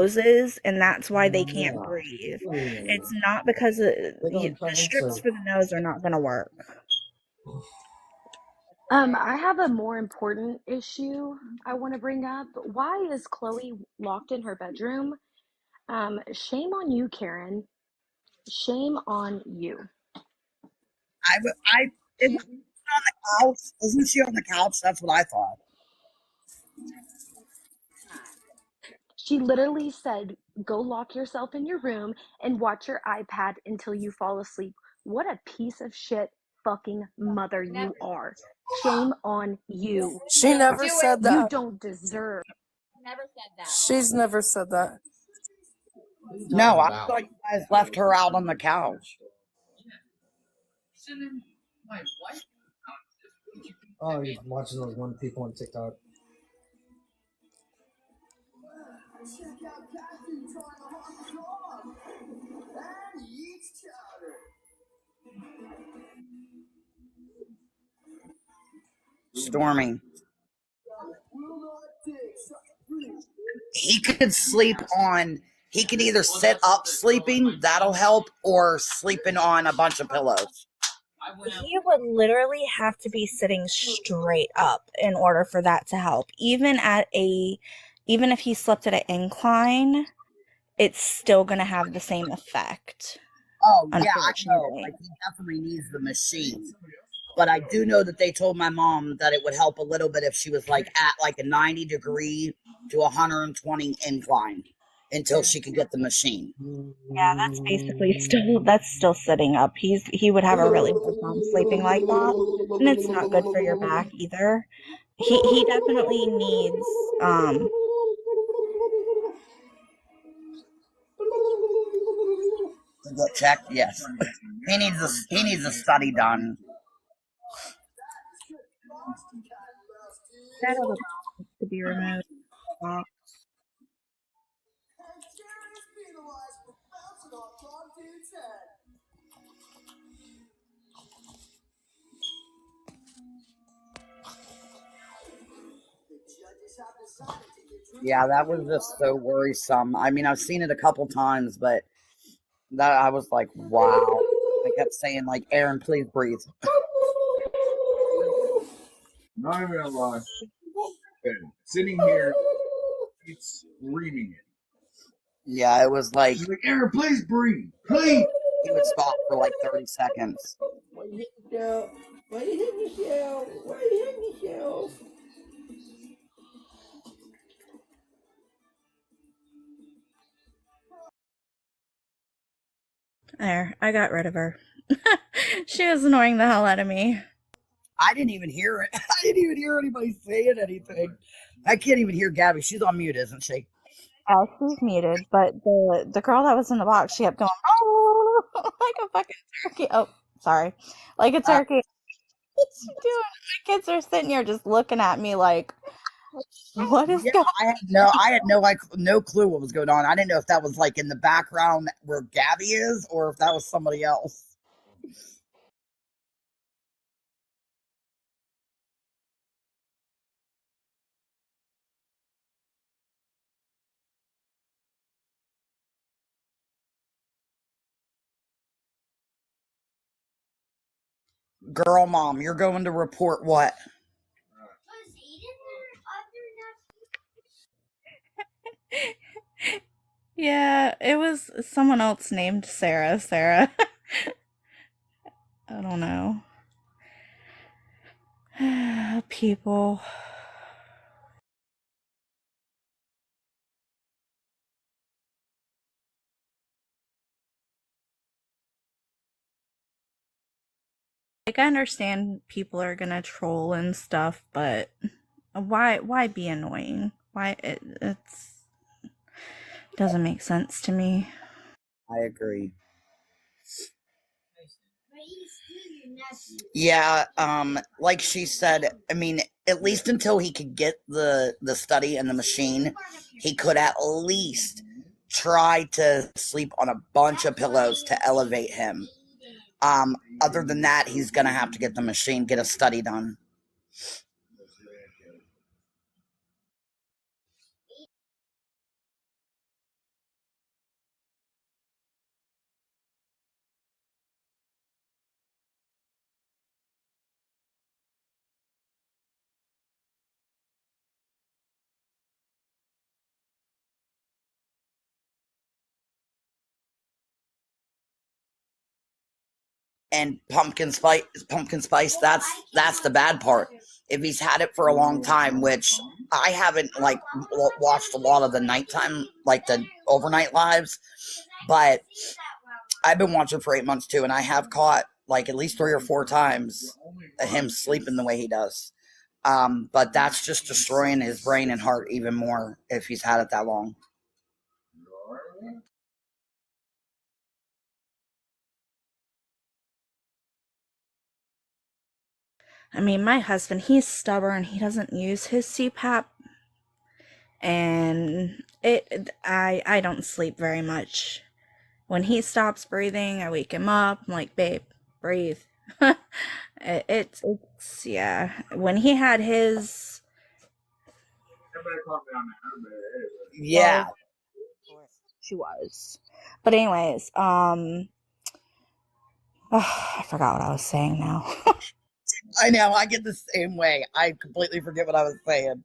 noses, and that's why they can't Yeah. breathe. Yeah. It's not because They're the trying strips to. for the nose are not going to work. I have a more important issue I want to bring up. Why is Chloe locked in her bedroom? Shame on you, Karen. Shame on you. It was on the couch. Wasn't she on the couch? That's what I thought. She literally said, go lock yourself in your room and watch your iPad until you fall asleep. What a piece of shit fucking mother you are. Shame on you. She never said You that. don't deserve. She's never said that. What are you No, talking I about? thought you guys left her out on the couch. Oh, you're watching those one people on TikTok. Storming. He could sleep on. He could either sit up sleeping, that'll help, or sleeping on a bunch of pillows. He would literally have to be sitting straight up in order for that to help. Even if he slept at an incline, it's still going to have the same effect, Oh yeah, I know. unfortunately. Like he definitely needs the machine. But I do know that they told my mom that it would help a little bit if she was like at like a 90-degree to 120 incline until she could get the machine. Yeah, that's still sitting up. He would have a really hard time sleeping like that, and it's not good for your back either. He definitely needs To get checked, yes. He needs a study done. that other box to be removed. Yeah, that was just so worrisome. I mean, I've seen it a couple times, but that I was like, wow. I kept saying like, Aaron, please breathe. Not even gonna lie. Sitting here, it's screaming it. Yeah, it was like She's like, Aaron, please breathe. Please. he would stop for like 30 seconds. Why you hitting yourself? Why you hitting yourself? Why you hitting yourself? There, I got rid of her. She was annoying the hell out of me. I didn't even hear it. I didn't even hear anybody saying anything. I can't even hear Gabby. She's on mute, isn't she? Oh, she's muted, but the girl that was in the box, she kept going, oh, like a fucking turkey. Oh, sorry, like a turkey. What's she doing? My kids are sitting here just looking at me like, what is Yeah, going? I had no clue what was going on. I didn't know if that was like in the background where Gabby is, or if that was somebody else. Girl, mom, you're going to report what? Yeah, it was someone else named Sarah. Sarah. I don't know. People. Like, I understand people are gonna troll and stuff, but why be annoying? Why it's doesn't make sense to me. I agree. Yeah, like she said, I mean, at least until he could get the study and the machine, he could at least try to sleep on a bunch of pillows to elevate him. Other than that, he's gonna have to get the machine, get a study done. And pumpkin spice, that's the bad part. If he's had it for a long time, which I haven't like watched a lot of the nighttime, like the overnight lives, but I've been watching for 8 months too, and I have caught like at least 3 or 4 times him sleeping the way he does. But that's just destroying his brain and heart even more if he's had it that long. I mean, my husband, he's stubborn. He doesn't use his CPAP. And I don't sleep very much. When he stops breathing, I wake him up. I'm like, babe, breathe. it's yeah. When he had his, Yeah. she was. But anyways, I forgot what I was saying now. I know, I get the same way. I completely forget what I was saying.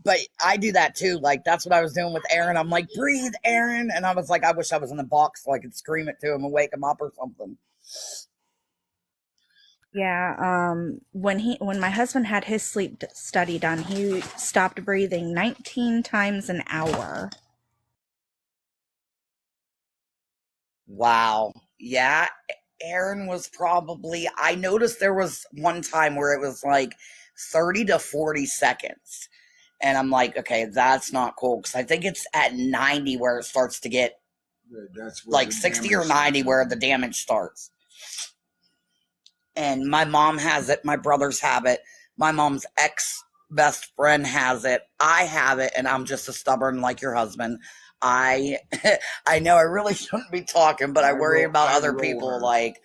But I do that too. Like, that's what I was doing with Aaron. I'm like, breathe, Aaron. And I was like, I wish I was in the box so I could scream it to him and wake him up or something. Yeah, when my husband had his sleep study done, he stopped breathing 19 times an hour. Wow. Yeah. Aaron was probably, I noticed there was one time where it was like 30 to 40 seconds. And I'm like, okay, that's not cool. Because I think it's at 90 where it starts to get like 60 or 90 where the damage starts. And my mom has it. My brothers have it. My mom's ex-best friend has it. I have it. And I'm just as stubborn like your husband. I know I really shouldn't be talking, but I worry about other people. Like,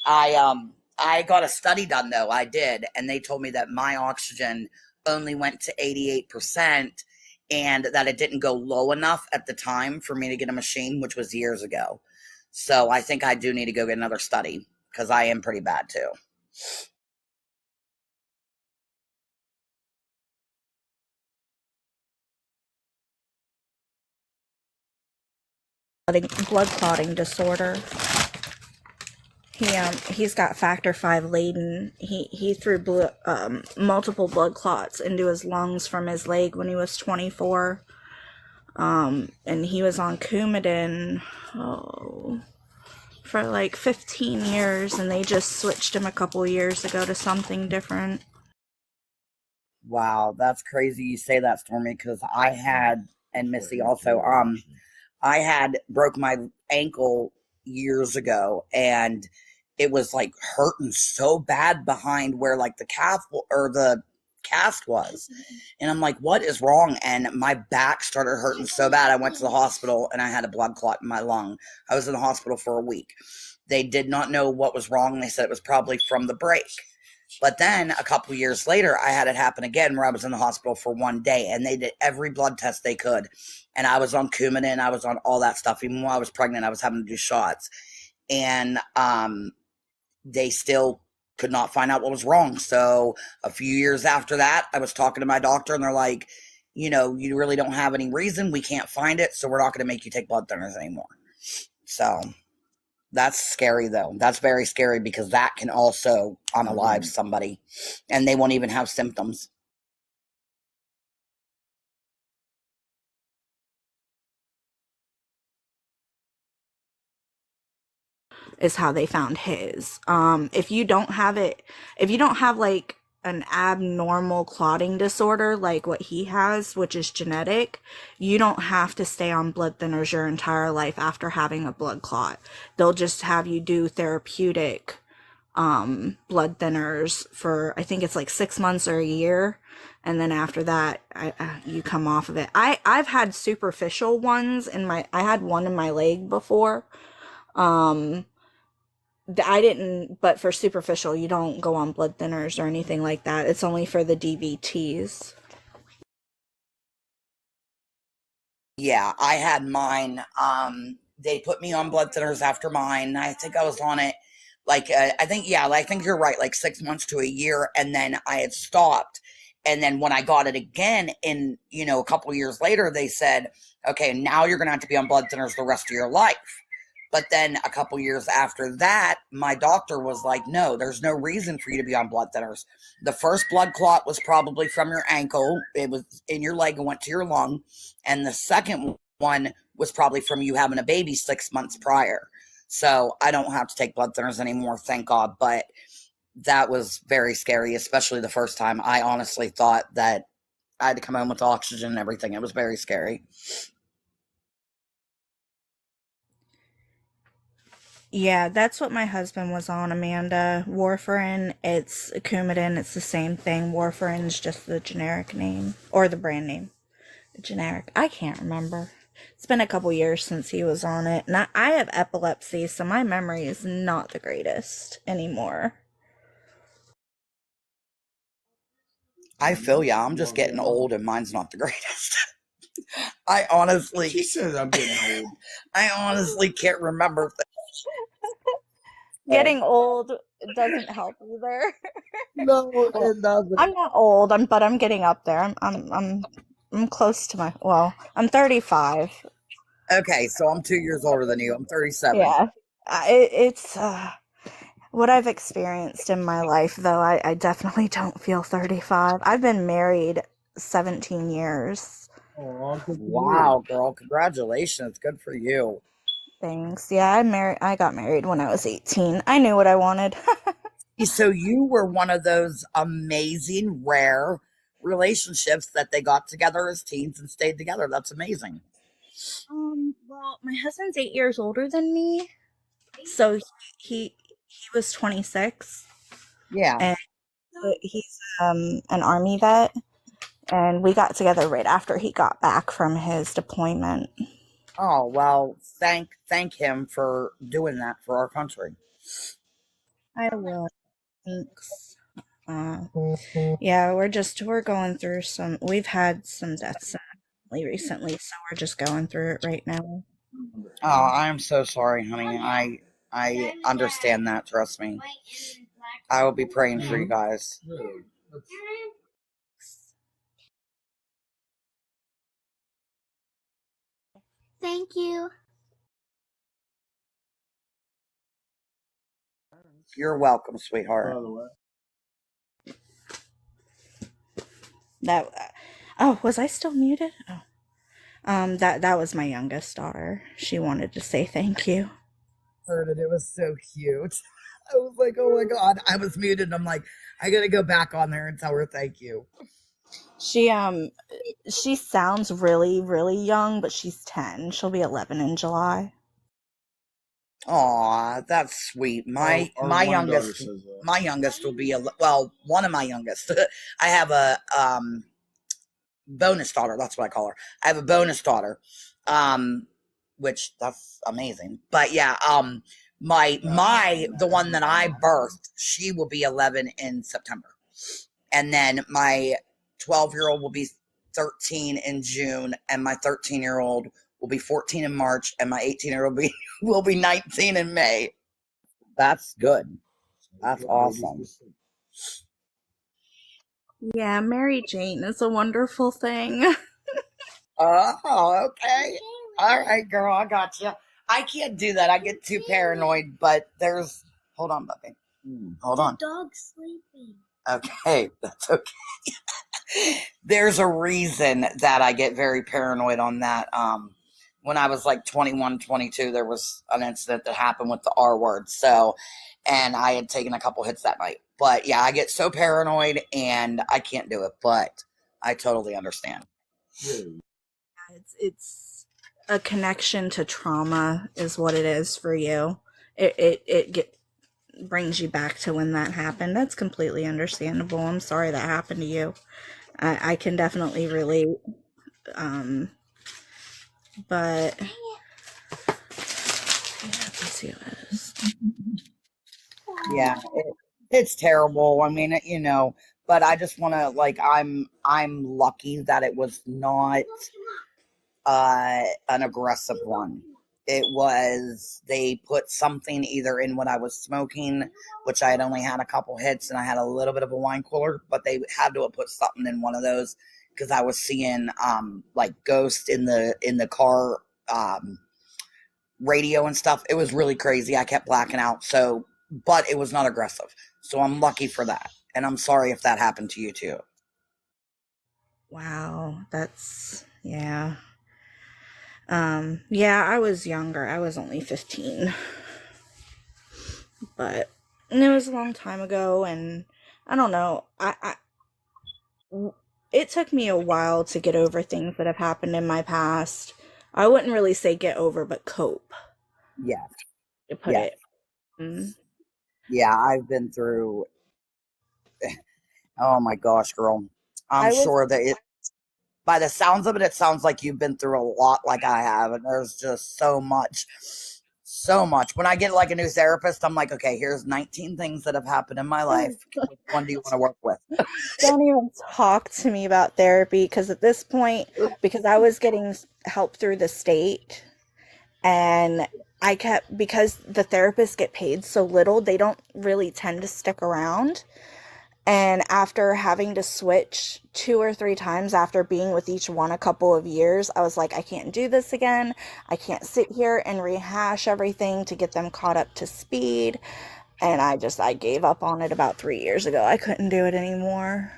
I got a study done, though. I did. And they told me that my oxygen only went to 88% and that it didn't go low enough at the time for me to get a machine, which was years ago. So I think I do need to go get another study because I am pretty bad too. Blood clotting disorder. He's got factor V Leiden. He threw multiple blood clots into his lungs from his leg when he was 24. And he was on Coumadin for like 15 years, and they just switched him a couple years ago to something different. Wow, that's crazy you say that, Stormy, because I had, and Missy also, I had broke my ankle years ago, and it was like hurting so bad behind where like the calf or the cast was. And I'm like, what is wrong? And my back started hurting so bad. I went to the hospital and I had a blood clot in my lung. I was in the hospital for a week. They did not know what was wrong. They said it was probably from the break. But then a couple years later, I had it happen again where I was in the hospital for one day, and they did every blood test they could. And I was on Coumadin, I was on all that stuff. Even while I was pregnant, I was having to do shots. And they still could not find out what was wrong. So a few years after that, I was talking to my doctor, and they're like, you know, you really don't have any reason. We can't find it, so we're not going to make you take blood thinners anymore. So that's scary, though. That's very scary because that can also unalive somebody, and they won't even have symptoms. Is how they found his. If you don't have like an abnormal clotting disorder like what he has, which is genetic, you don't have to stay on blood thinners your entire life after having a blood clot. They'll just have you do therapeutic blood thinners for, I think it's like 6 months or a year, and then after that you come off of it. I've had superficial ones I had one in my leg before. I didn't, but for superficial, you don't go on blood thinners or anything like that. It's only for the DVTs. Yeah, I had mine. They put me on blood thinners after mine. I think I was on it like, I think you're right, like 6 months to a year. And then I had stopped. And then when I got it again in, a couple years later, they said, okay, now you're going to have to be on blood thinners the rest of your life. But then a couple years after that, my doctor was like, no, there's no reason for you to be on blood thinners. The first blood clot was probably from your ankle. It was in your leg and went to your lung. And the second one was probably from you having a baby 6 months prior. So I don't have to take blood thinners anymore, thank God. But that was very scary, especially the first time. I honestly thought that I had to come home with oxygen and everything. It was very scary. Yeah, that's what my husband was on, Amanda. Warfarin, it's Coumadin, it's the same thing. Warfarin's just the generic name, or the brand name. The generic. I can't remember. It's been a couple years since he was on it. And I have epilepsy, so my memory is not the greatest anymore. I feel ya. I'm just getting old and mine's not the greatest. I honestly, She says I'm getting old. I honestly can't remember things. Getting old doesn't help either. No, it doesn't. I'm not old, but I'm getting up there. I'm close to my, well, I'm 35. Okay, so I'm 2 years older than you. I'm 37. Yeah. It's what I've experienced in my life, though. I definitely don't feel 35. I've been married 17 years. Oh, Wow, girl, congratulations. Good for you. Thanks. Yeah, I got married when I was 18. I knew what I wanted. So you were one of those amazing, rare relationships that they got together as teens and stayed together. That's amazing. Well, my husband's 8 years older than me, so he was 26, Yeah. and he's an army vet, and we got together right after he got back from his deployment. Oh, well, thank him for doing that for our country. I will. Thanks. Yeah, we're going through we've had some deaths recently, so we're just going through it right now. Oh, I'm so sorry, honey. I understand that, trust me. I will be praying for you guys. Thank you. You're welcome, sweetheart. Was I still muted? That was my youngest daughter. She wanted to say thank you. Heard it. It was so cute. I was like, oh my God. I was muted and I'm like, I gotta go back on there and tell her thank you. She sounds really, really young, but she's 10. She'll be 11 in July. Aw, that's sweet. My youngest will be one of my youngest. I have a bonus daughter. That's what I call her. I have a bonus daughter, which that's amazing. But yeah, the one that I birthed, she will be 11 in September, and then my 12-year-old will be 13 in June, and my 13-year-old will be 14 in March, and my 18-year-old will be 19 in May. That's good. That's awesome. Yeah, Mary Jane is a wonderful thing. Oh, okay. All right, girl, I got you. I can't do that. I get too paranoid, but hold on, puppy. Hold on. The dog's sleeping. Okay, that's okay. There's a reason that I get very paranoid on that. When I was like 21, 22, there was an incident that happened with the R word. So, and I had taken a couple hits that night. But yeah, I get so paranoid and I can't do it. But I totally understand. It's a connection to trauma is what it is for you. It brings you back to when that happened. That's completely understandable. I'm sorry that happened to you. I can definitely relate. But yeah, let's see what it is. Yeah, it's terrible. I mean, but I just want to I'm lucky that it was not an aggressive one. It was, they put something either in what I was smoking, which I had only had a couple hits and I had a little bit of a wine cooler, but they had to have put something in one of those because I was seeing like ghosts in the car radio and stuff. It was really crazy. I kept blacking out. So, but it was not aggressive. So I'm lucky for that. And I'm sorry if that happened to you too. Wow, that's yeah. Yeah, I was younger. I was only 15. But it was a long time ago, and I don't know. It took me a while to get over things that have happened in my past. I wouldn't really say get over, but cope, Yeah. to put Yeah. it. Mm. Yeah, I've been through. Oh my gosh, girl. I'm I was sure that it, by the sounds of it, it sounds like you've been through a lot like I have. And there's just so much. So much. When I get like a new therapist, I'm like, okay, here's 19 things that have happened in my life. Which one do you want to work with? don't even talk to me about therapy, because at this point, because I was getting help through the state, and because the therapists get paid so little, they don't really tend to stick around. And after having to switch 2 or 3 times after being with each one a couple of years, I was like, I can't do this again. I can't sit here and rehash everything to get them caught up to speed. And I gave up on it about 3 years ago. I couldn't do it anymore.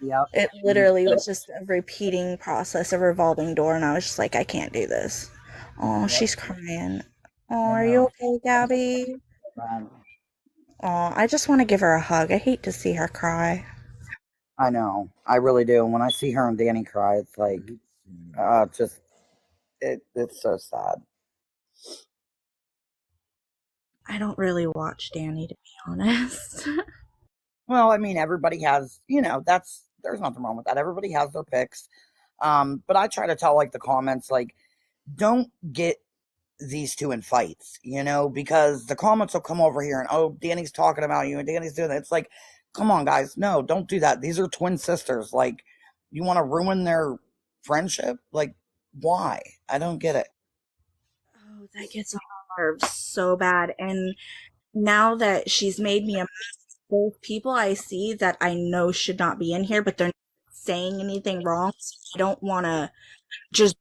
Yep. It literally was just a repeating process, a revolving door. And I was just like, I can't do this. Oh, she's crying. Oh, are you okay, Gabby? Oh, I just want to give her a hug. I hate to see her cry. I know. I really do. When I see her and Danny cry, it's like, it's so sad. I don't really watch Danny, to be honest. Well, I mean, everybody has, there's nothing wrong with that. Everybody has their picks. But I try to tell like the comments, like, don't get these two in fights, because the comments will come over here and, oh, Danny's talking about you and Danny's doing that. It's like, come on, guys. No, don't do that. These are twin sisters. Like, you want to ruin their friendship? Like, why? I don't get it. Oh, that gets on my nerves so bad. And now that she's made me a mess, both people I see that I know should not be in here, but they're not saying anything wrong, so I don't want to just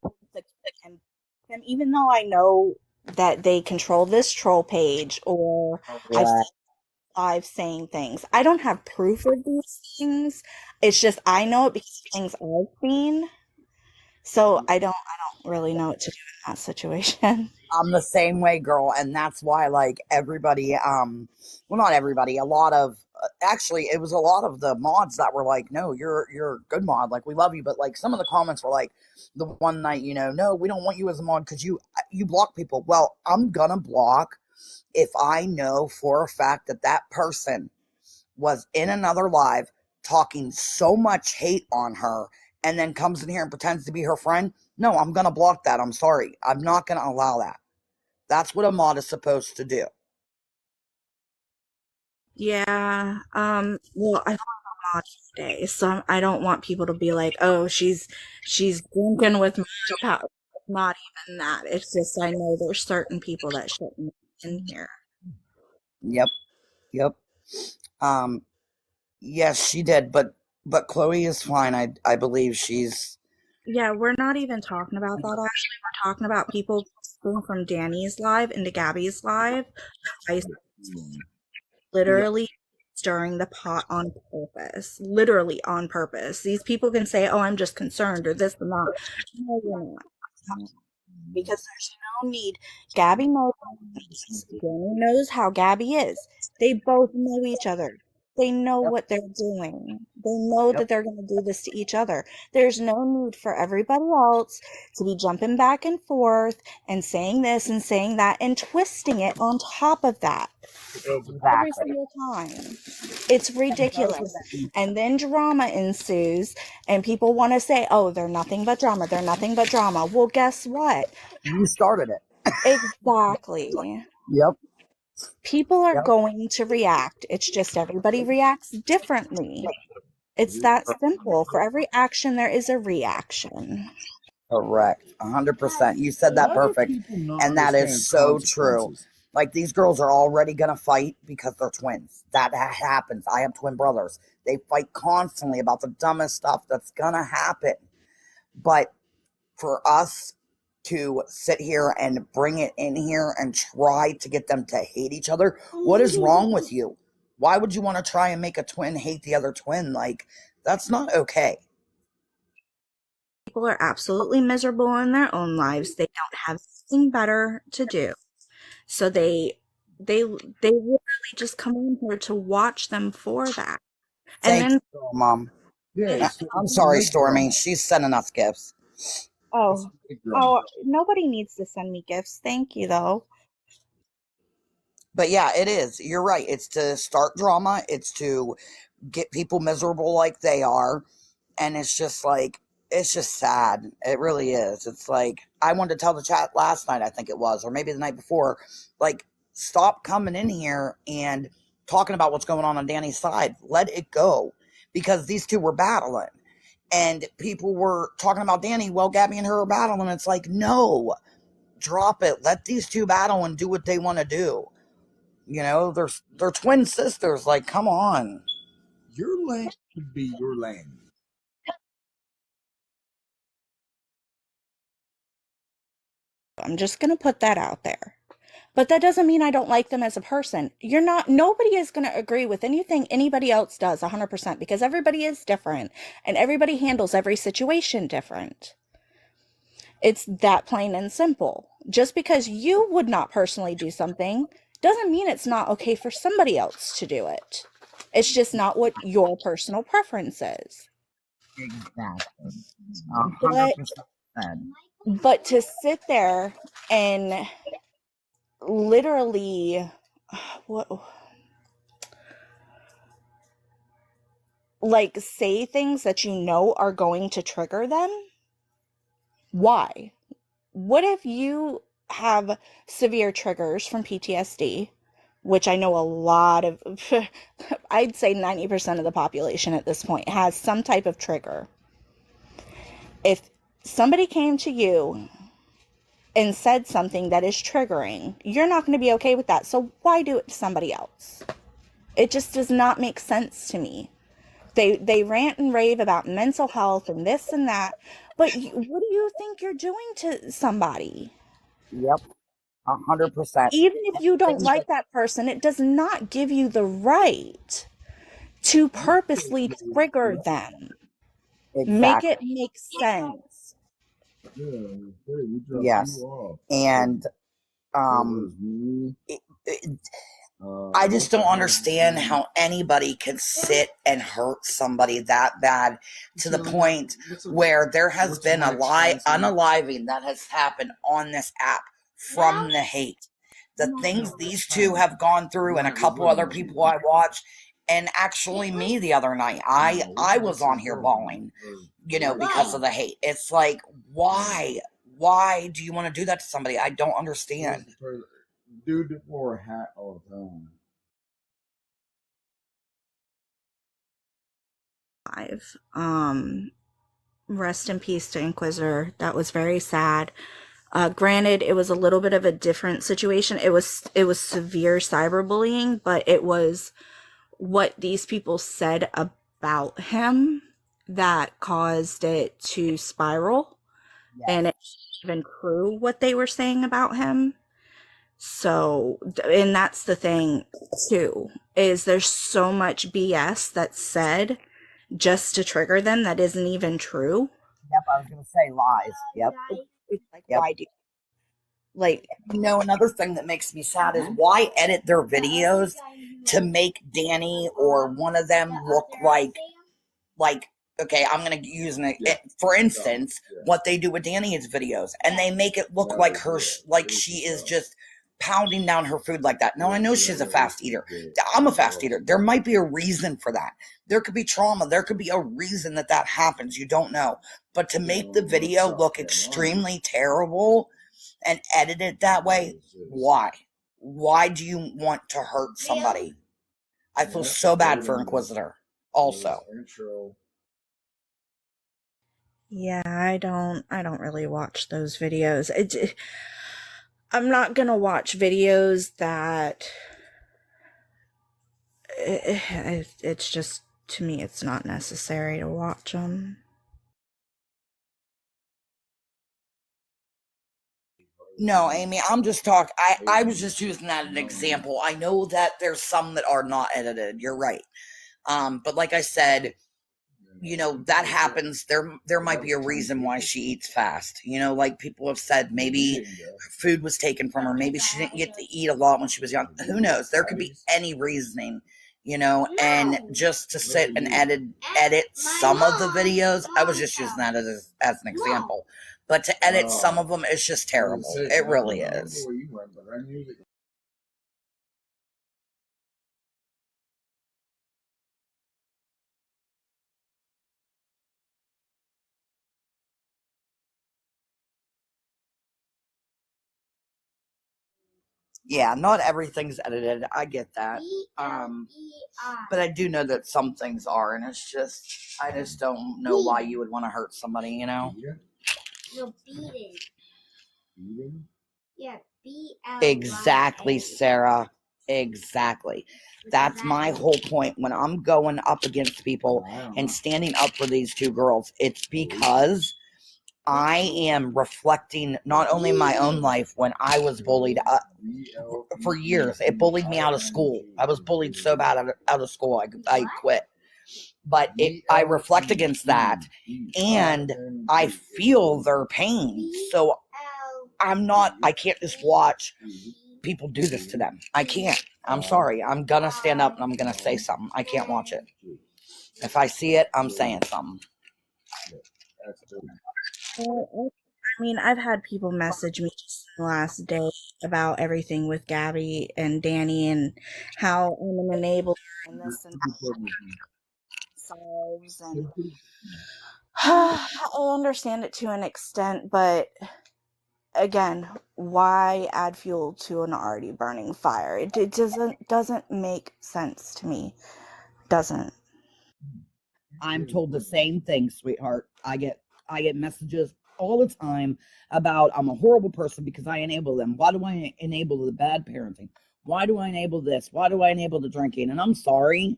and even though I know that they control this troll page, or I've seen live saying things. I don't have proof of these things. It's just I know it because of things I've seen. So I don't really know what to do in that situation. I'm the same way, girl, and that's why like everybody, well, not everybody, a lot of actually it was a lot of the mods that were like, no, you're a good mod, like we love you, but like some of the comments were like the one night, no, we don't want you as a mod because you block people. Well, I'm gonna block if I know for a fact that that person was in another live talking so much hate on her and then comes in here and pretends to be her friend. No, I'm gonna block that. I'm sorry. I'm not gonna allow that. That's what a mod is supposed to do. Yeah. Well, I don't have a mod today, so I don't want people to be like, "Oh, she's drinking with me." Not even that. It's just I know there's certain people that shouldn't be in here. Yep. Yes, she did, but Chloe is fine. I believe she's. Yeah, we're not even talking about that. Actually, we're talking about people going from Danny's live into Gabby's live. I literally stirring the pot on purpose. Literally on purpose. These people can say, "Oh, I'm just concerned," or this and that. No, you're not. Because there's no need. Gabby knows Danny knows how Gabby is. They both know each other. They know what they're doing. They know that they're going to do this to each other. There's no need for everybody else to be jumping back and forth and saying this and saying that and twisting it on top of that. Every single time. It's ridiculous. And then drama ensues, and people want to say, oh, they're nothing but drama. They're nothing but drama. Well, guess what? You started it. Exactly. Yep. People are going to react. It's just everybody reacts differently. It's that simple. For every action, there is a reaction. Correct. 100%. You said that perfect. And that is so true. Like, these girls are already going to fight because they're twins. That happens. I have twin brothers. They fight constantly about the dumbest stuff that's going to happen. But for us to sit here and bring it in here and try to get them to hate each other. What is wrong with you? Why would you want to try and make a twin hate the other twin? Like, that's not okay. People are absolutely miserable in their own lives. They don't have anything better to do. So they literally just come in here to watch them for that. And Thank then you, Mom. Yeah, I'm sorry, Stormy. She's sending us gifts. oh nobody needs to send me gifts. Thank you though. But yeah, it is. You're right. It's to start drama. It's to get people miserable like they are. And it's just like, it's just sad. It really is. It's like, I wanted to tell the chat last night, I think it was, or maybe the night before, like, stop coming in here and talking about what's going on Danny's side. Let it go. Because these two were battling. And people were talking about Danny, well, Gabby and her are battling. It's like, no, drop it. Let these two battle and do what they want to do. You know, they're twin sisters. Like, come on. your land should be your land. I'm just going to put that out there. But that doesn't mean I don't like them as a person. Nobody is going to agree with anything anybody else does 100% because everybody is different and everybody handles every situation different. It's that plain and simple. Just because you would not personally do something doesn't mean it's not okay for somebody else to do it. It's just not what your personal preference is. Exactly. But, 100%. but to sit there and literally like say things that you know are going to trigger them, why? What if you have severe triggers from PTSD, which I know a lot of, I'd say 90% of the population at this point has some type of trigger. If somebody came to you and said something that is triggering, you're not going to be okay with that. So why do it to somebody else? It just does not make sense to me. They rant and rave about mental health and this and that, but what do you think you're doing to somebody? Yep. 100%. Even if you don't like that person, it does not give you the right to purposely trigger them. Exactly. Make it make sense. Yes. And I just don't understand how anybody could sit and hurt somebody that bad to the point where there has been a unaliving that has happened on this app from the hate. The things these two have gone through and a couple other people I watched, and actually me the other night, I was on here bawling, you know, because of the hate. It's like, why do you want to do that to somebody? I don't understand. Dude wore a hat all the time. Rest in peace to Inquisitor. That was very sad. Granted, it was a little bit of a different situation. It was severe cyberbullying, but it was what these people said about him that caused it to spiral. Yes. And it's even true what they were saying about him. So, and that's the thing too, is there's so much BS that's said just to trigger them that isn't even true. Yep, I was gonna say lies. Yep. It's like, yep. Why do like, you know, another thing that makes me sad is why edit their videos to make Danny or one of them look like okay, I'm gonna use for instance what they do with Danny's videos, and they make it look like like she is just pounding down her food like that. Now I know she's a fast eater. I'm a fast eater. There might be a reason for that. There could be trauma. There could be a reason that happens. You don't know. But to make the video look extremely terrible and edit it that way, why? Why do you want to hurt somebody? I feel so bad for Inquisitor also. Yeah, I don't really watch those videos. I'm not gonna watch videos that it's just, to me, it's not necessary to watch them. No, Amy, I'm just talking. I was just using that as an example. I know that there's some that are not edited. You're right. But like I said, that happens. There might be a reason why she eats fast. Like people have said, maybe food was taken from her. Maybe she didn't get to eat a lot when she was young. Who knows? There could be any reasoning. And just to sit and edit some of the videos, I was just using that as an example. But to edit some of them, it's just terrible. It really is. Yeah, not everything's edited. I get that. But I do know that some things are, and I just don't know why you would want to hurt somebody, You'll beat it. Yeah, Exactly, Sarah. Exactly. That's my whole point. When I'm going up against people and standing up for these two girls, it's because I am reflecting not only my own life when I was bullied for years. It bullied me out of school. I was bullied so bad out of school, I quit. But I reflect against that, and I feel their pain. So I can't just watch people do this to them. I can't. I'm sorry. I'm going to stand up and I'm going to say something. I can't watch it. If I see it, I'm saying something. Well, I mean, I've had people message me just the last day about everything with Gabby and Danny and how I'm an enabler and this and that solves. And I understand it to an extent, but again, why add fuel to an already burning fire? It doesn't make sense to me. Doesn't. I'm told the same thing, sweetheart. I get messages all the time about I'm a horrible person because I enable them. Why do I enable the bad parenting? Why do I enable this? Why do I enable the drinking? And I'm sorry,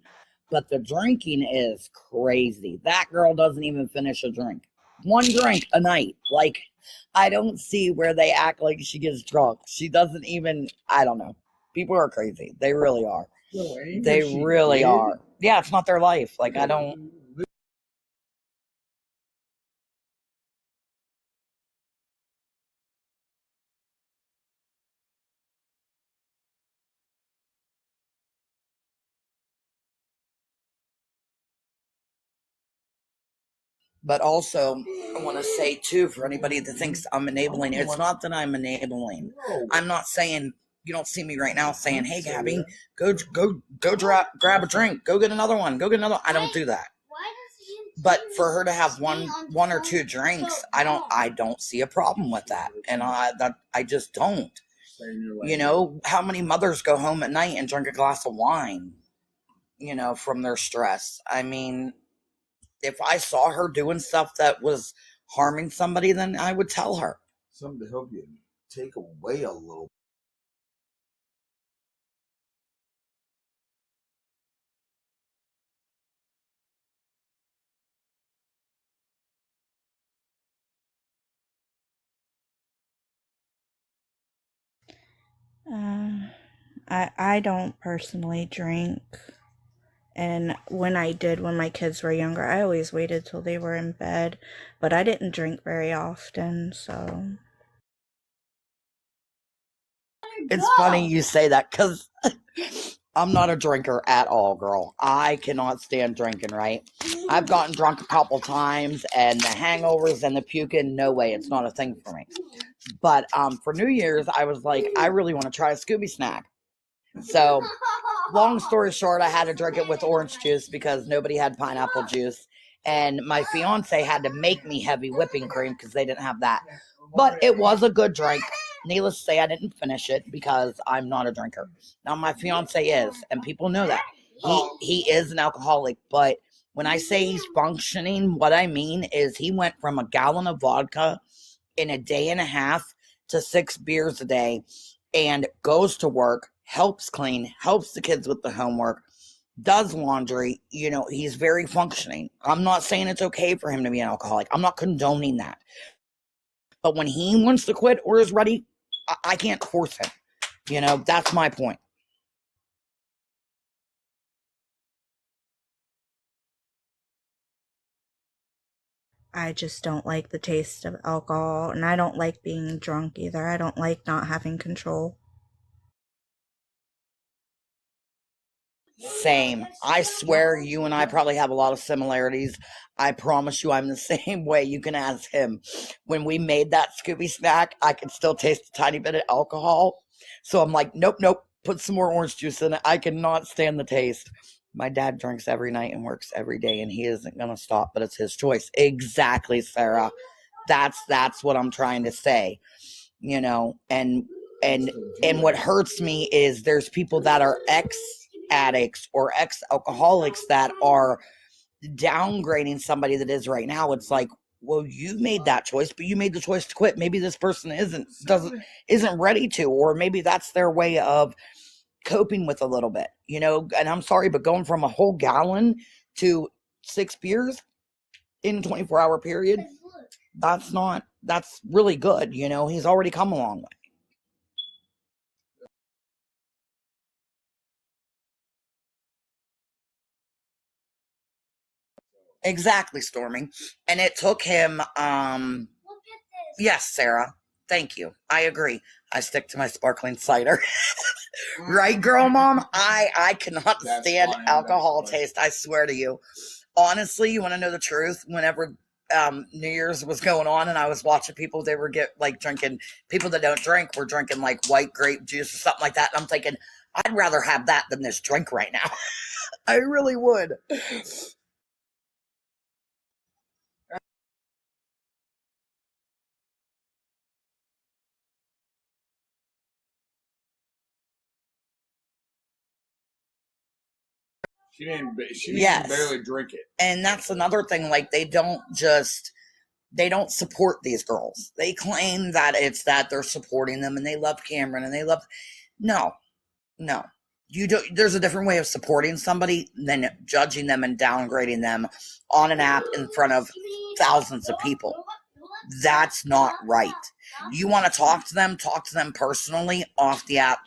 but the drinking is crazy. That girl doesn't even finish a drink. One drink a night. Like, I don't see where they act like she gets drunk. She doesn't even, I don't know. People are crazy. They really are. They really are. Yeah, it's not their life. Like, I don't. But also, I want to say, too, for anybody that thinks I'm enabling, it's not that I'm enabling. I'm not saying, you don't see me right now saying, hey, Gabby, go grab a drink. Go get another one. Go get another. I don't do that. But for her to have one or two drinks, I don't see a problem with that. And I just don't. How many mothers go home at night and drink a glass of wine, from their stress? I mean, if I saw her doing stuff that was harming somebody, then I would tell her. Something to help you take away a little. I don't personally drink. And when my kids were younger, I always waited till they were in bed. But I didn't drink very often, so. It's funny you say that because I'm not a drinker at all, girl. I cannot stand drinking, right? I've gotten drunk a couple times, and the hangovers and the puking, no way. It's not a thing for me. But for New Year's, I was like, I really want to try a Scooby snack. So, long story short, I had to drink it with orange juice because nobody had pineapple juice. And my fiance had to make me heavy whipping cream because they didn't have that. But it was a good drink. Needless to say, I didn't finish it because I'm not a drinker. Now, my fiance is, and people know that. He is an alcoholic. But when I say he's functioning, what I mean is he went from a gallon of vodka in a day and a half to 6 beers a day and goes to work, helps clean, helps the kids with the homework, does laundry. He's very functioning. I'm not saying it's okay for him to be an alcoholic. I'm not condoning that. But when he wants to quit or is ready, I can't force him. You know, that's my point. I just don't like the taste of alcohol, and I don't like being drunk either. I don't like not having control. Same. I swear you and I probably have a lot of similarities. I promise you I'm the same way. You can ask him. When we made that Scooby snack, I could still taste a tiny bit of alcohol. So I'm like, nope, put some more orange juice in it. I cannot stand the taste. My dad drinks every night and works every day, and he isn't going to stop, but it's his choice. Exactly, Sarah. That's what I'm trying to say. You know, and what hurts me is there's people that are ex-addicts or ex-alcoholics that are downgrading somebody that is right now. It's like, well, you made that choice, but you made the choice to quit. Maybe this person isn't ready to, or maybe that's their way of coping with a little bit, you know. And I'm sorry, but going from a whole gallon to 6 beers in a 24-hour period, that's really good. You know, he's already come a long way. Exactly, Stormy. And it took him, Look at this. yes, Sarah. Thank you. I agree. I stick to my sparkling cider. Right, girl mom? I cannot stand alcohol taste. I swear to you. Honestly, you want to know the truth? Whenever New Year's was going on and I was watching people, they were drinking, people that don't drink were drinking like white grape juice or something like that. And I'm thinking, I'd rather have that than this drink right now. I really would. She didn't Yes. barely drink it. And that's another thing. Like, they don't support these girls. They claim that it's that they're supporting them and they love Cameron and they love. No. You don't. There's a different way of supporting somebody than judging them and downgrading them on an app in front of thousands of people. That's not right. You want to talk to them personally off the app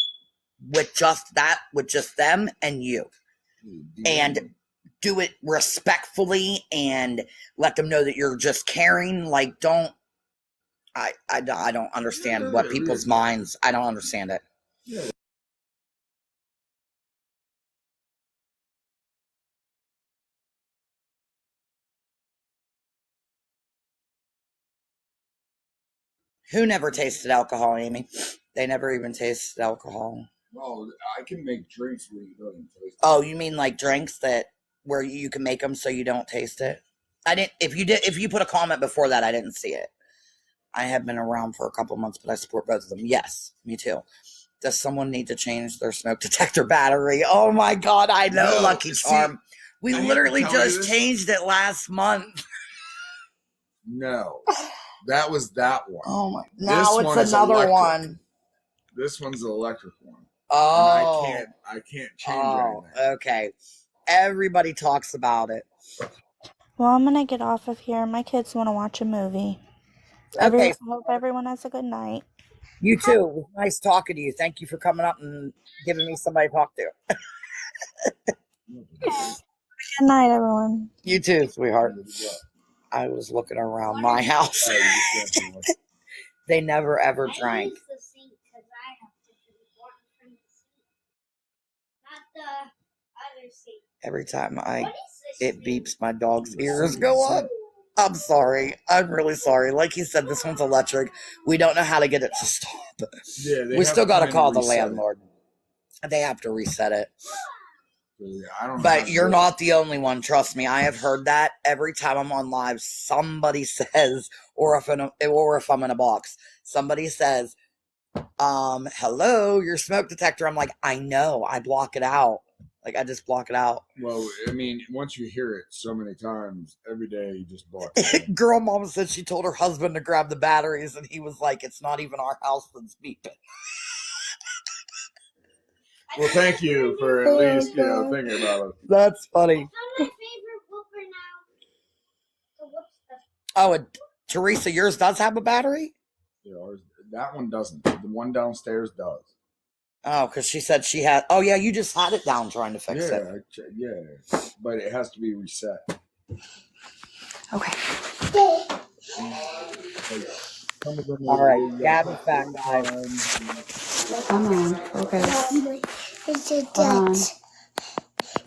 with just them and you. And do it respectfully and let them know that you're just caring. Like, don't. I don't understand what people's minds. I don't understand it. Yeah. Who never tasted alcohol, Amy? They never even tasted alcohol. Well, I can make drinks where you don't taste it. Oh, you mean like drinks that where you can make them so you don't taste it? I didn't. If you put a comment before that, I didn't see it. I have been around for a couple months, but I support both of them. Yes, me too. Does someone need to change their smoke detector battery? Oh my God, I know, No, Lucky Charm. We literally just this. changed it last month. No, that was that one. Oh my! This Now one it's is another electric. one. This one's the electric one. Oh, And I can't change anything. Okay. Everybody talks about it. Well, I'm gonna get off of here. My kids want to watch a movie. Okay. Hope everyone has a good night. You too. It was nice talking to you. Thank you for coming up and giving me somebody to talk to. Good night, everyone. You too, sweetheart. I was looking around my house. They never ever drank. I use the sink because I have to drink water from the sink, not the other sink. Every time What is this it beeps, my dog's ears go up. I'm sorry. I'm really sorry. Like he said, this one's electric. We don't know how to get it to stop. Yeah, we still got to call the reset it. landlord. They have to reset it. Yeah, I don't know But you're not the only one. Trust me. I have heard that every time I'm on live. Somebody says, or if I'm in a box, somebody says, hello, your smoke detector. I'm like, I know. I block it out. Like, I just block it out. Well, I mean, once you hear it so many times every day, you just block it. Girl mama said she told her husband to grab the batteries, and he was like, it's not even our house that's beeping. Well, thank you for at least, thinking about it. That's funny. I found my favorite whooper now. The whoop stuff. Oh, and Teresa, yours does have a battery? Yeah, That one doesn't. The one downstairs does. Oh, because she said she had. Oh yeah, you just had it down trying to fix it. Yeah, but it has to be reset. Okay. All right, Gabby's back, guys. Come on. Okay. Is it Hold on. that?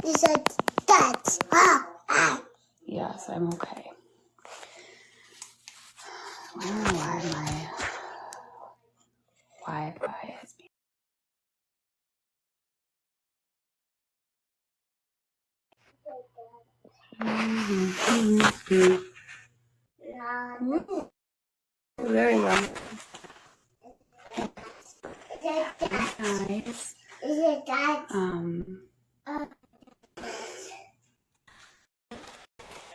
Is it that? Yes, I'm okay. Why my Wi-Fi is being... There you go. Nice. Is it that?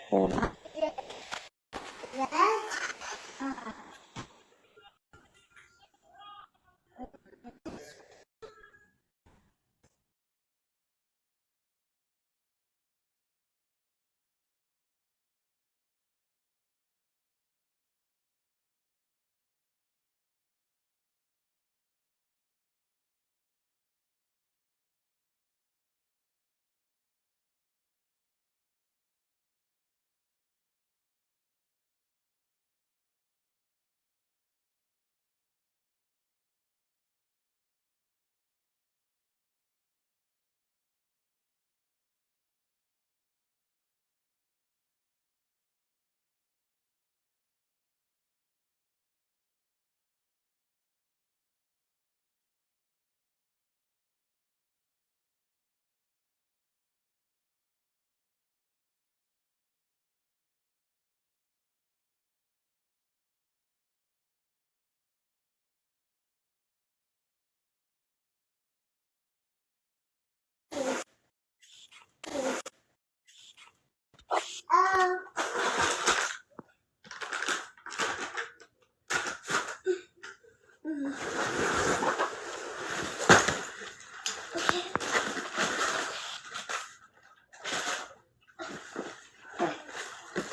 Hold on. That?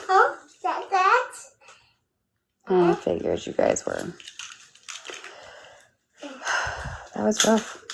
Oh, that? I figured you guys were. That was rough.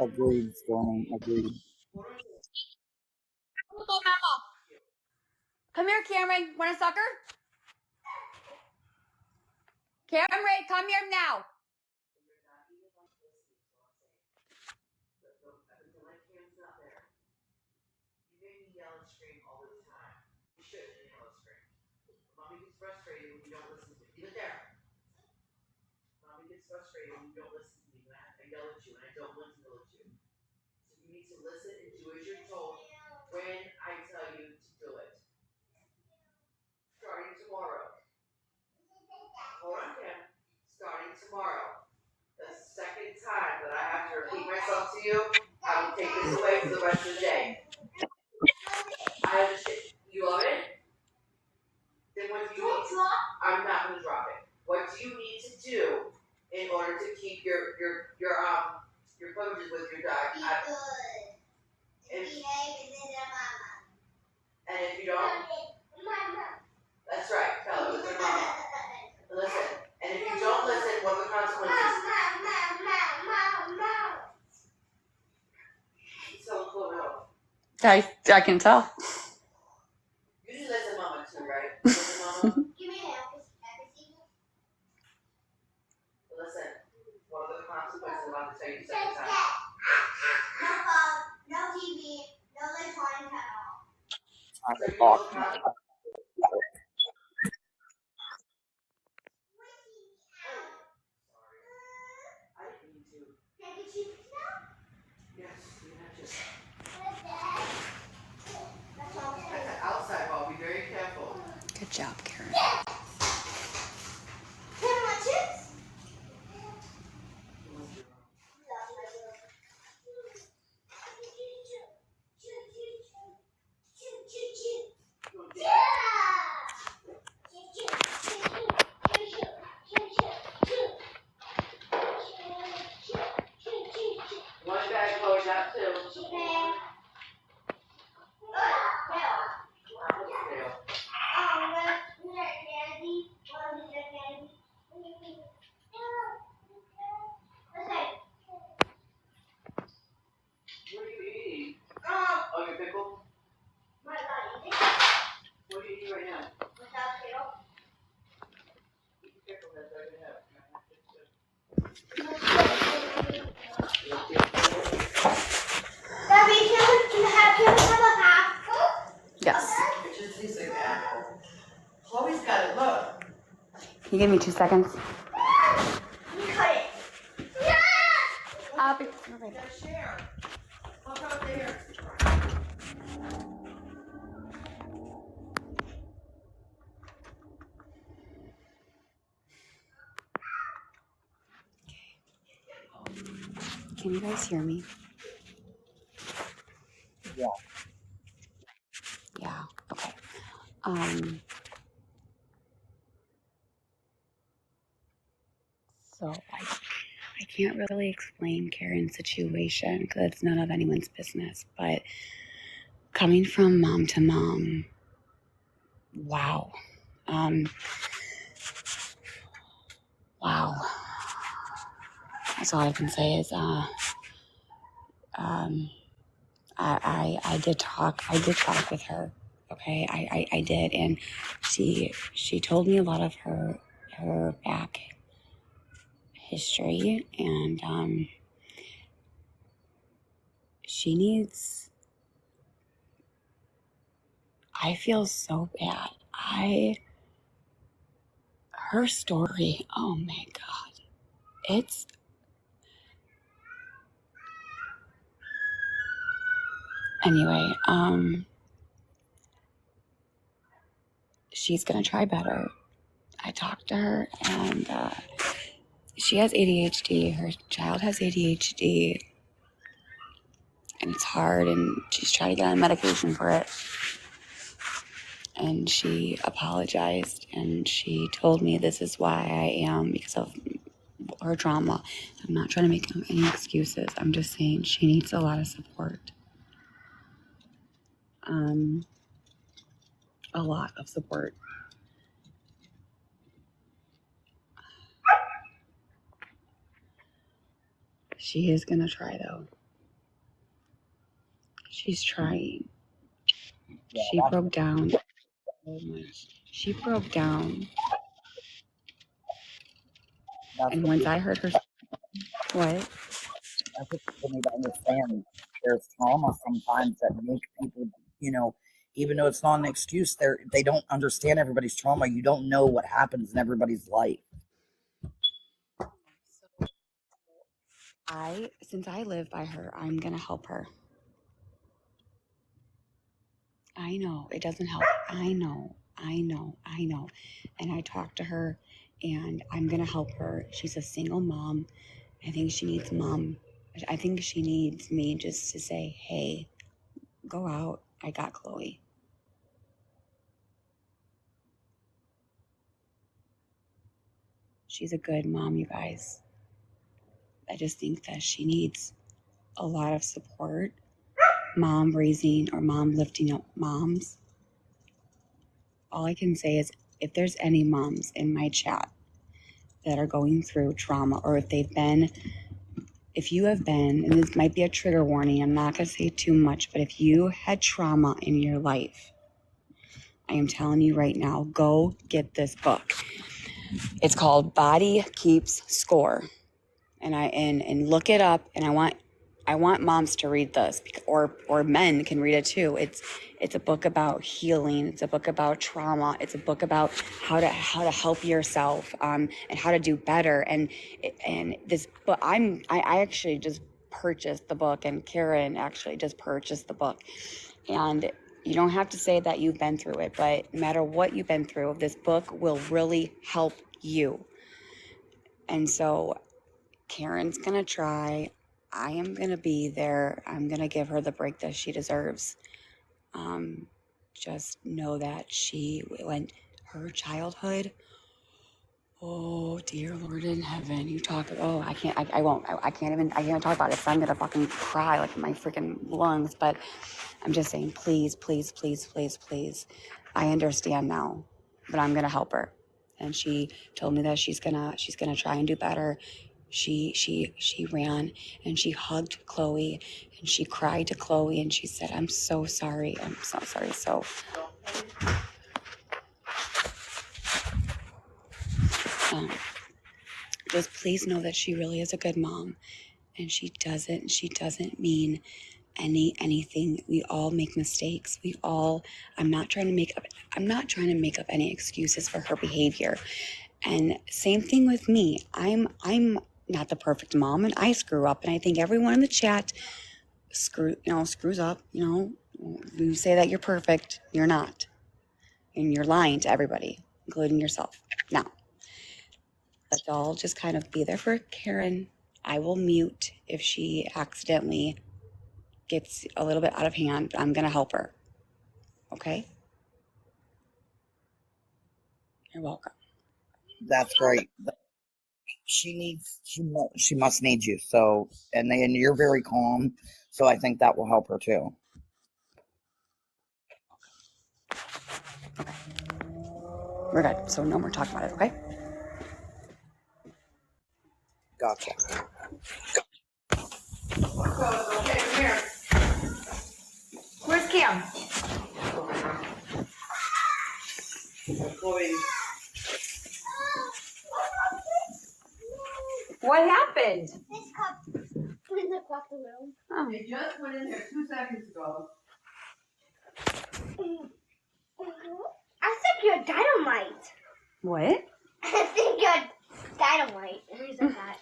Agreed, Stormy. Agreed. Come here, Cameron. Want a sucker? Cameron, come here now. I can tell. finally talked. Outside, I'll be very careful. Good job, Karen. One bag goes out too. What are you eating? Oh, your pickle? What are you eating right now? Eat the pickle that's right in there. Yes. It just tastes like apple. Chloe's got it, look. Can you give me 2 seconds? I'll be right back. Share. Look up there. Can you guys hear me? Yeah. Yeah. Okay. So I can't really explain Karen's situation because it's none of anyone's business. But coming from mom to mom, wow. Wow. That's all I can say is I did talk with her. Okay, I did, and she told me a lot of her back history, and she needs. I feel so bad. Her story. Oh my God, it's. Anyway, she's gonna try better. I talked to her, and she has ADHD. Her child has ADHD, and it's hard, and she's trying to get on medication for it. And she apologized, and she told me this is why I am, because of her trauma. I'm not trying to make any excuses. I'm just saying she needs a lot of support. A lot of support. She is gonna try, though. She's trying. Yeah, She broke down so much. She broke down. And once I heard her, what? I think people need to understand there's trauma sometimes that make people, even though it's not an excuse, they don't understand everybody's trauma. You don't know what happens in everybody's life. Since I live by her, I'm gonna help her. I know it doesn't help. I know. And I talked to her, and I'm gonna help her. She's a single mom. I think she needs me just to say, hey, go out. I got Chloe. She's a good mom, you guys. I just think that she needs a lot of support. Mom raising or mom lifting up moms. All I can say is if there's any moms in my chat that are going through trauma, or if you have been, and this might be a trigger warning, I'm not going to say too much, but if you had trauma in your life, I am telling you right now, go get this book. It's called Body Keeps Score. And look it up, and I want I want moms to read this, or men can read it too. It's a book about healing. It's a book about trauma. It's a book about how to help yourself, and how to do better. And this book, I actually just purchased the book, and Karen actually just purchased the book. And you don't have to say that you've been through it, but no matter what you've been through, this book will really help you. And so Karen's gonna try. I am going to be there. I'm going to give her the break that she deserves. Just know that she went, her childhood, oh, dear Lord in heaven, you talk, I can't even talk about it, so I'm going to fucking cry like my freaking lungs. But I'm just saying, please, please, please, please, please. I understand now, but I'm going to help her. And she told me that she's gonna try and do better. She ran and she hugged Chloe and she cried to Chloe and she said, I'm so sorry. I'm so sorry. So just please know that she really is a good mom, and she doesn't mean anything. We all make mistakes. I'm not trying to make up any excuses for her behavior. And same thing with me. I'm not the perfect mom, and I screw up, and I think everyone in the chat screws up. You say that you're perfect, you're not. And you're lying to everybody, including yourself. Now, let's all just kind of be there for Karen. I will mute if she accidentally gets a little bit out of hand, but I'm going to help her. Okay? You're welcome. That's great. She must need you. So, and you're very calm. So I think that will help her too. Okay. We're good. So no more talking about it, okay? Gotcha. Okay, come here. Where's Cam? Chloe. What happened? This cup. Please look across the room. Oh. It just went in there 2 seconds ago. I think you're dynamite. What? I think you're dynamite. Who's that?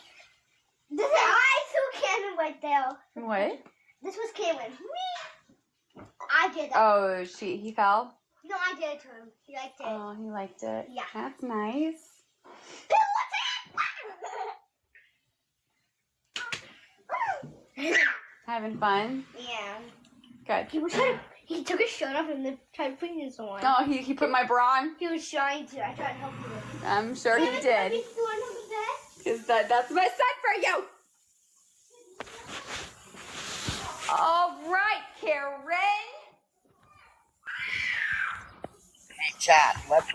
This is I saw Cameron right there. What? This was Cameron. I did that. Oh, he fell? No, I did it to him. He liked it. Oh, he liked it. Yeah. That's nice. Having fun? Yeah. Good. He took his shirt off and then tried putting his on. No, he put my bra on? He was trying to. I tried to help him. I'm sure he did. Because that's my son for you. All right, Karen. Hey, chat. Let's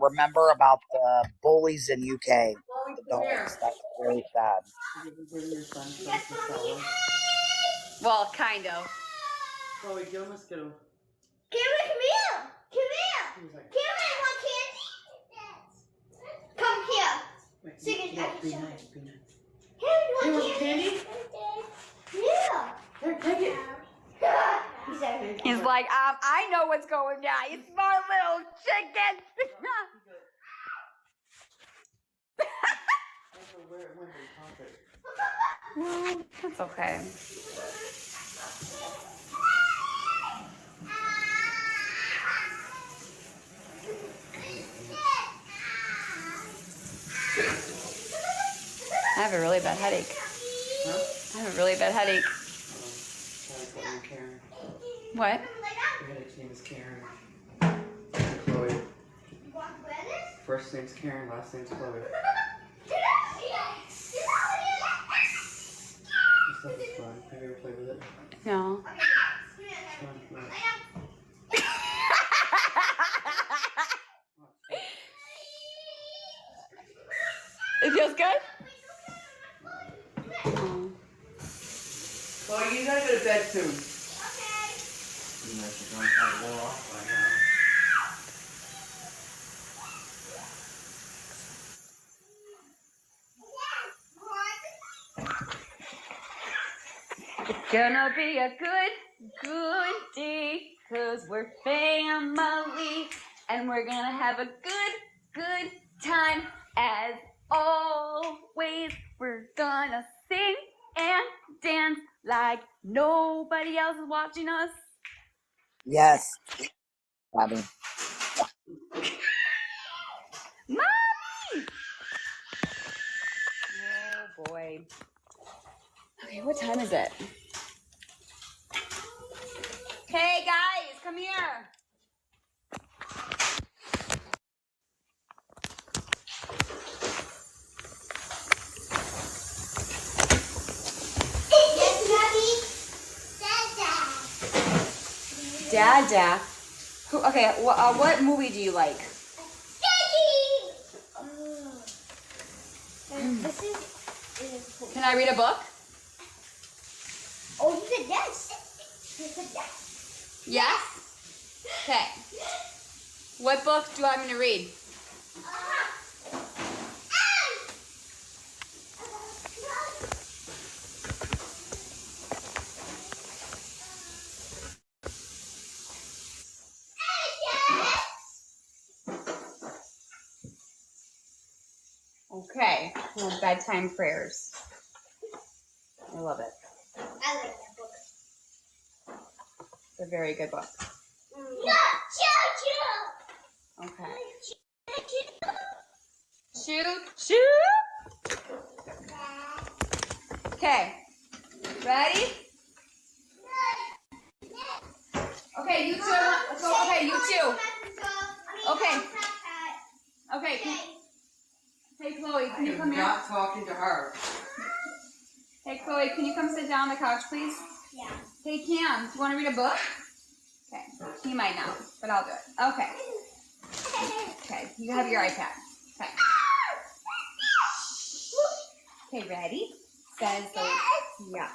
remember about the bullies in UK. The dogs. That's very sad. Well, kind of. Chloe, give him a Skittle. Cameron, come here. Come here. Cameron, want candy? Come here. So you can Be nice, be nice. Cameron, You want want candy? candy? Yeah. Here, take it. He's like, I know what's going on. You smart little chicken. Well, that's okay. I have a really bad headache. Huh? I have a really bad headache. Karen. What? Your headache's name is Karen. Chloe. First name's Karen, last name's Chloe. This stuff is fun. Have you ever played with it? No. It's fun. Look. It feels good? Chloe, you gotta go to bed soon. Gonna be a good day, 'cause we're family, and we're gonna have a good time. As always, we're gonna sing and dance like nobody else is watching us. Yes. Bobby. Mommy! Oh boy. Okay, what time is it? Hey guys, come here. Dada. Who? Okay. What movie do you like? Can I read a book? Oh, you said yes. You said yes. Yes. Okay. What book do you want me to read? Okay. Well, bedtime prayers. I love it. I like that book. It's a very good book. No, choo Okay. choo. Shoot. Okay. Ready? Okay, you two. Let's go. Okay, you two. Okay. Okay. Hey, Chloe, can you come here? Not talking to her. Hey, Chloe, can you come sit down on the couch, please? Yeah. Hey, Cam, do you want to read a book? Okay. He might not, but I'll do it. Okay. Okay. You have your iPad. Okay. Okay, ready? Says the yeah.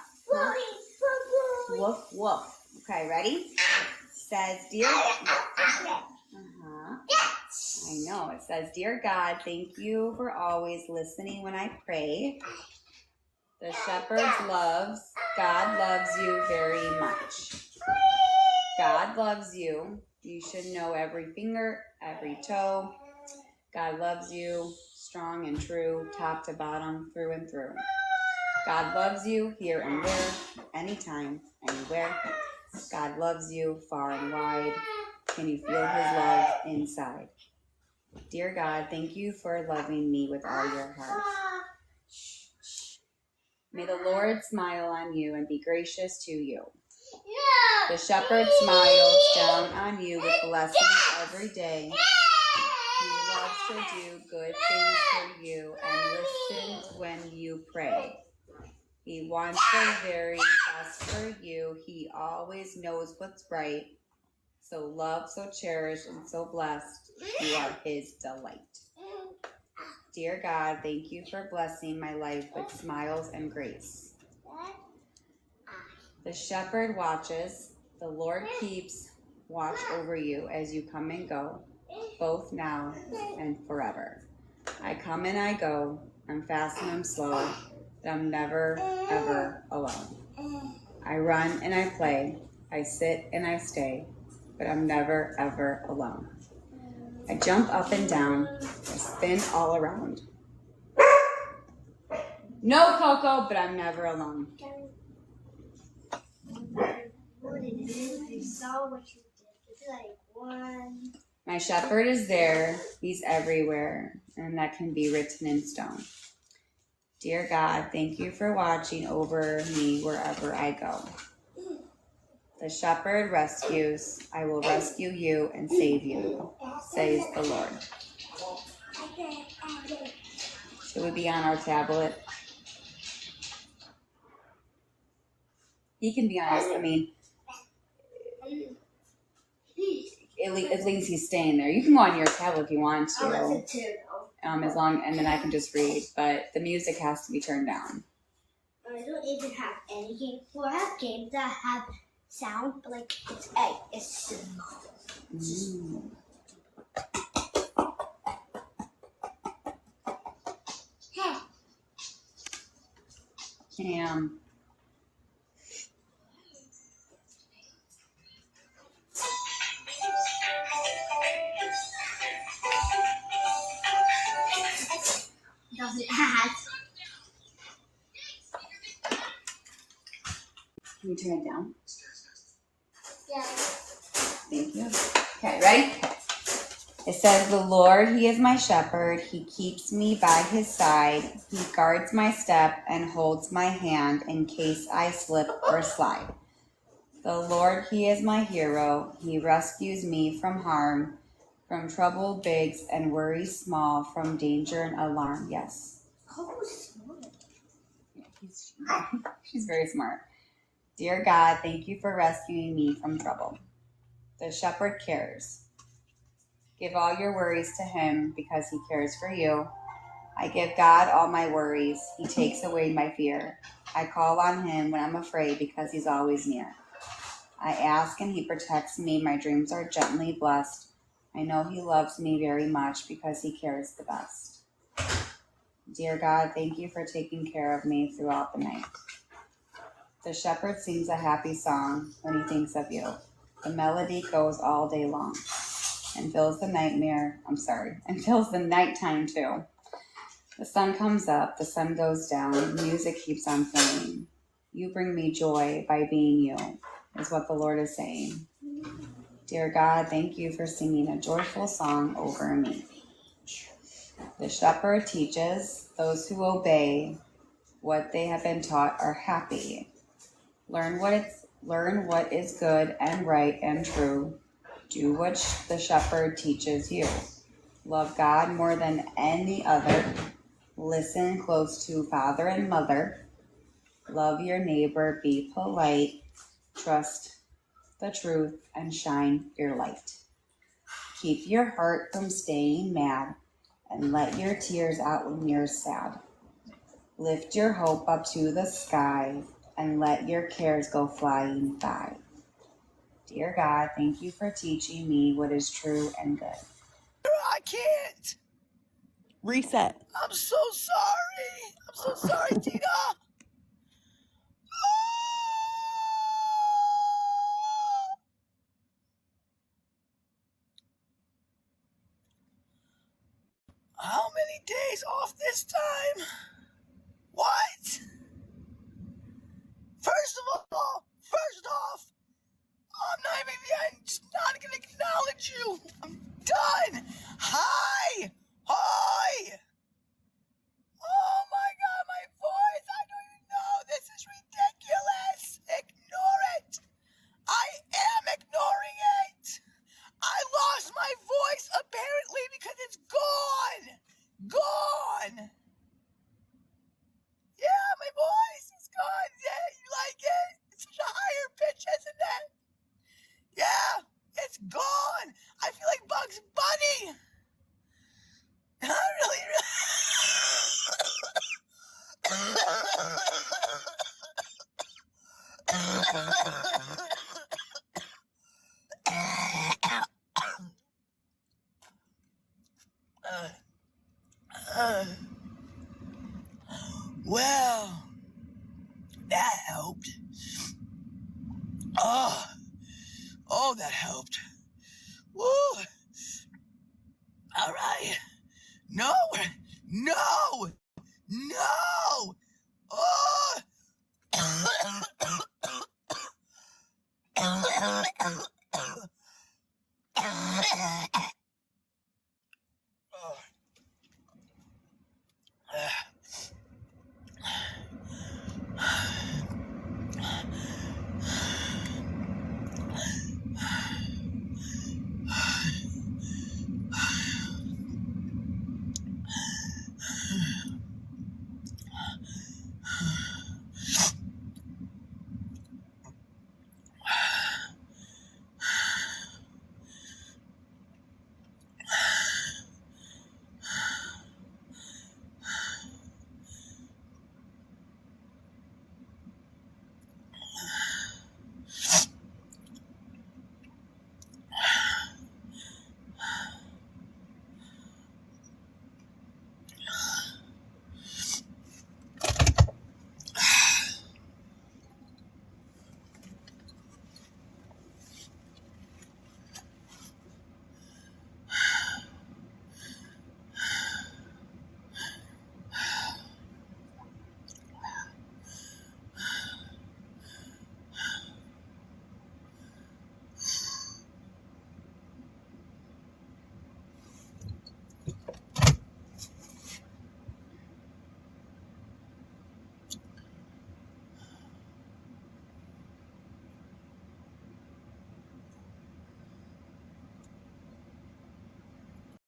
Woof woof. Okay, ready? Says dear. I know. It says, "Dear God, thank you for always listening when I pray. The shepherd's loves. God loves you very much. God loves you. You should know every finger, every toe. God loves you, strong and true, top to bottom, through and through. God loves you here and there, anytime, anywhere. God loves you far and wide. Can you feel his love inside? Dear God, thank you for loving me with all your heart. May the Lord smile on you and be gracious to you. The shepherd smiles down on you with blessings every day. He loves to do good things for you and listens when you pray. He wants the very best for you. He always knows what's right. So loved, so cherished, and so blessed, you are his delight. Dear God, thank you for blessing my life with smiles and grace. The shepherd watches, the Lord keeps watch over you as you come and go, both now and forever. I come and I go, I'm fast and I'm slow, but I'm never, ever alone. I run and I play, I sit and I stay, but I'm never, ever alone. I jump up and down, I spin all around. No Coco, but I'm never alone. I saw what you did. It's like one. My shepherd is there, he's everywhere, and that can be written in stone. Dear God, thank you for watching over me wherever I go. The shepherd rescues, I will rescue you and save you, says the Lord. Should we be on our tablet? He can be on his, at least he's staying there. You can go on your tablet if you want to. As long, and then I can just read, but the music has to be turned down. I don't even have any games. Well, I have games that have sound, but like it's small. Cam. you turn it down? Yeah. Thank you. Okay, ready? It says, the Lord, he is my shepherd. He keeps me by his side. He guards my step and holds my hand in case I slip or slide. The Lord, he is my hero. He rescues me from harm, from trouble big and worry small, from danger and alarm. Yes. Oh, smart. Yeah, she's very smart. Dear God, thank you for rescuing me from trouble. The shepherd cares. Give all your worries to him because he cares for you. I give God all my worries. He takes away my fear. I call on him when I'm afraid because he's always near. I ask and he protects me. My dreams are gently blessed. I know he loves me very much because he cares the best. Dear God, thank you for taking care of me throughout the night. The shepherd sings a happy song when he thinks of you. The melody goes all day long and fills the fills the nighttime too. The sun comes up, the sun goes down, music keeps on playing. You bring me joy by being you, is what the Lord is saying. Dear God, thank you for singing a joyful song over me. The shepherd teaches those who obey what they have been taught are happy. Learn what is good and right and true. Do what the shepherd teaches you. Love God more than any other. Listen close to father and mother. Love your neighbor, be polite. Trust the truth and shine your light. Keep your heart from staying mad and let your tears out when you're sad. Lift your hope up to the sky and let your cares go flying by. Dear God, thank you for teaching me what is true and good. I can't. Reset. I'm so sorry, Tina. How many days off this time? What? First off, I'm just not gonna acknowledge you. I'm done. Hi. Oh my God, my voice. I don't even know. This is ridiculous. Ignore it. I am ignoring it. I lost my voice apparently because it's gone. Gone. Yeah, my voice is gone. Yeah, you like it? It's such a higher pitch, isn't it? Yeah, it's gone. I feel like Bugs Bunny. I really. Well, that helped. Oh, that helped. Woo! All right. No! Oh!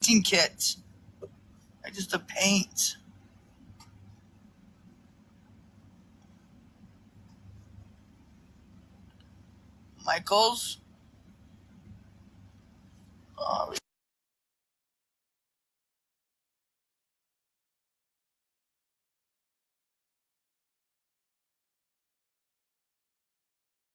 painting kit. Like just a paint. Michaels. Oh,